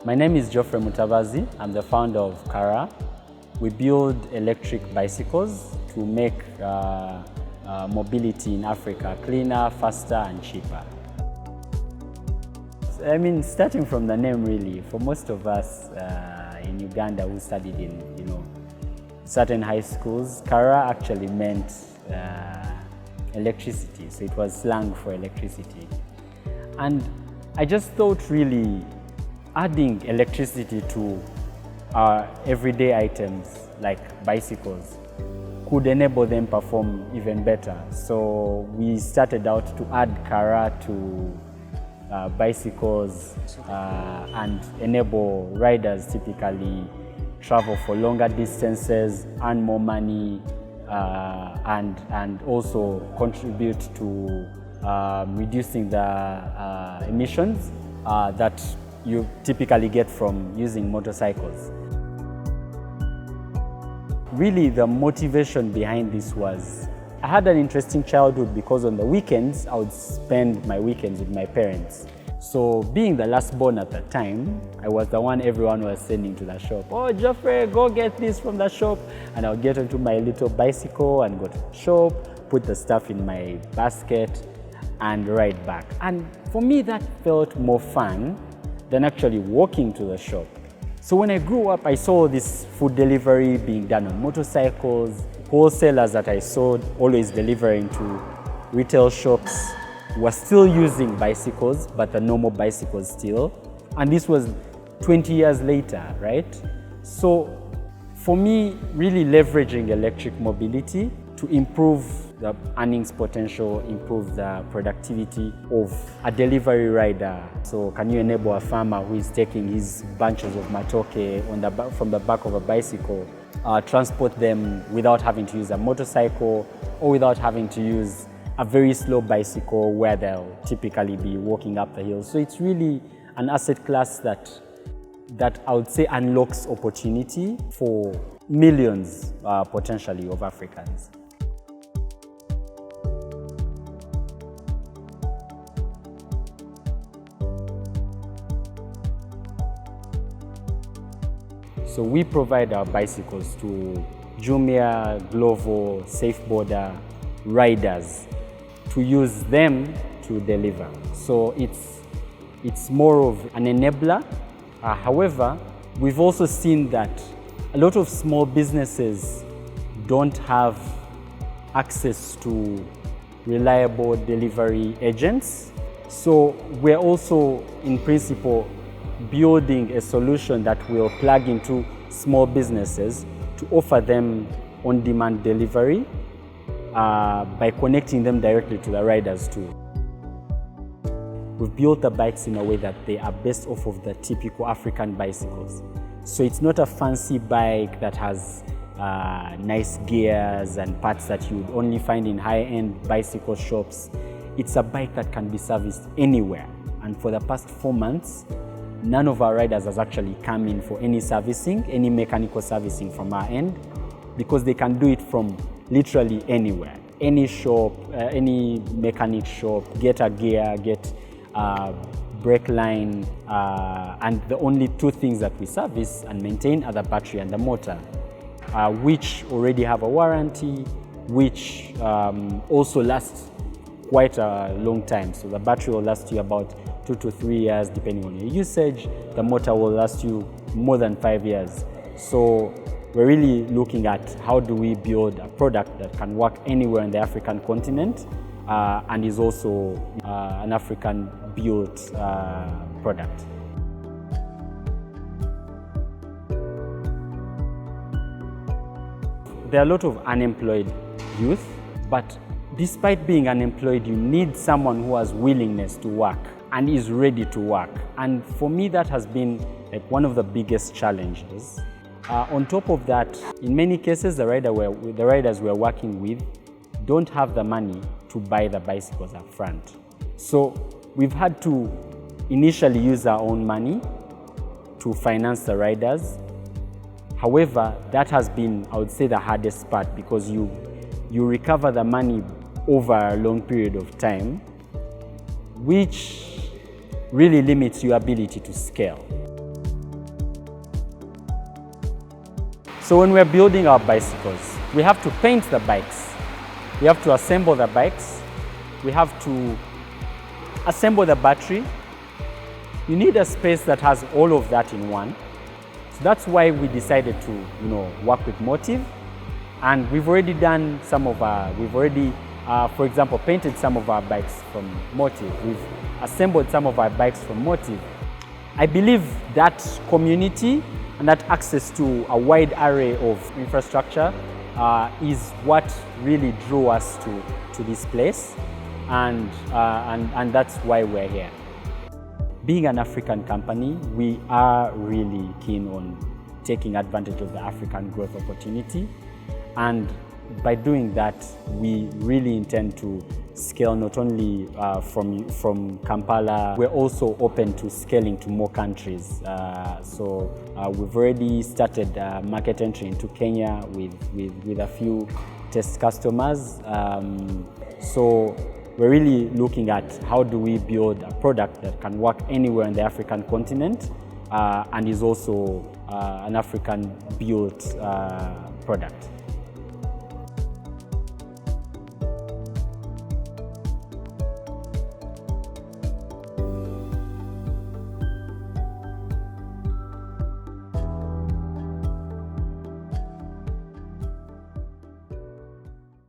My name is Geofrey Mutabazi. I'm the founder of Cara. We build electric bicycles to make mobility in Africa cleaner, faster, and cheaper. I mean, starting from the name, really, for most of us in Uganda who studied in certain high schools, Karaa actually meant electricity, so it was slang for electricity. And I just thought really adding electricity to our everyday items like bicycles could enable them perform even better. So we started out to add Karaa to bicycles and enable riders typically travel for longer distances, earn more money, and also contribute to reducing the emissions that you typically get from using motorcycles. Really, the motivation behind this was I had an interesting childhood because on the weekends, I would spend my weekends with my parents. So being the last born at the time, I was the one everyone was sending to the shop. Oh, Geoffrey, go get this from the shop. And I'll get onto my little bicycle and go to the shop, put the stuff in my basket and ride back. And for me, that felt more fun than actually walking to the shop. So when I grew up, I saw this food delivery being done on motorcycles. Wholesalers that I saw always delivering to retail shops were still using bicycles, but the normal bicycles still. And this was 20 years later, right? So for me, really leveraging electric mobility to improve the earnings potential, improve the productivity of a delivery rider. So can you enable a farmer who is taking his bunches of matoke from the back of a bicycle, transport them without having to use a motorcycle or without having to use a very slow bicycle where they'll typically be walking up the hill. So it's really an asset class that I would say unlocks opportunity for millions potentially of Africans. So we provide our bicycles to Jumia, Glovo, SafeBorder riders to use them to deliver. So it's more of an enabler. However, we've also seen that a lot of small businesses don't have access to reliable delivery agents. So we're also, in principle, building a solution that will plug into small businesses to offer them on-demand delivery by connecting them directly to the riders too. We've built the bikes in a way that they are based off of the typical African bicycles. So it's not a fancy bike that has nice gears and parts that you would only find in high-end bicycle shops. It's a bike that can be serviced anywhere. And for the past 4 months, none of our riders has actually come in for any servicing, any mechanical servicing from our end, because they can do it from literally anywhere. Any shop, any mechanic shop, get a gear, get a brake line, and the only two things that we service and maintain are the battery and the motor, which already have a warranty, which also lasts quite a long time. So the battery will last you about 2 to 3 years depending on your usage. The motor will last you more than 5 years. So we're really looking at how do we build a product that can work anywhere in the African continent and is also an African-built product. There are a lot of unemployed youth, but despite being unemployed, you need someone who has willingness to work and is ready to work. And for me, that has been like one of the biggest challenges. On top of that, in many cases, the riders we're working with don't have the money to buy the bicycles up front. So we've had to initially use our own money to finance the riders. However, that has been, I would say, the hardest part because you recover the money over a long period of time, which really limits your ability to scale. So when we're building our bicycles, we have to paint the bikes. We have to assemble the bikes. We have to assemble the battery. You need a space that has all of that in one. So that's why we decided to, work with Motive. And we've already done some of our, for example, painted some of our bikes from Motive. We've assembled some of our bikes from Motive. I believe that community and that access to a wide array of infrastructure is what really drew us to this place, and that's why we're here. Being an African company, we are really keen on taking advantage of the African growth opportunity, and by doing that, we really intend to scale not only from Kampala, we're also open to scaling to more countries. So we've already started market entry into Kenya with a few test customers. So we're really looking at how do we build a product that can work anywhere on the African continent and is also an African-built product.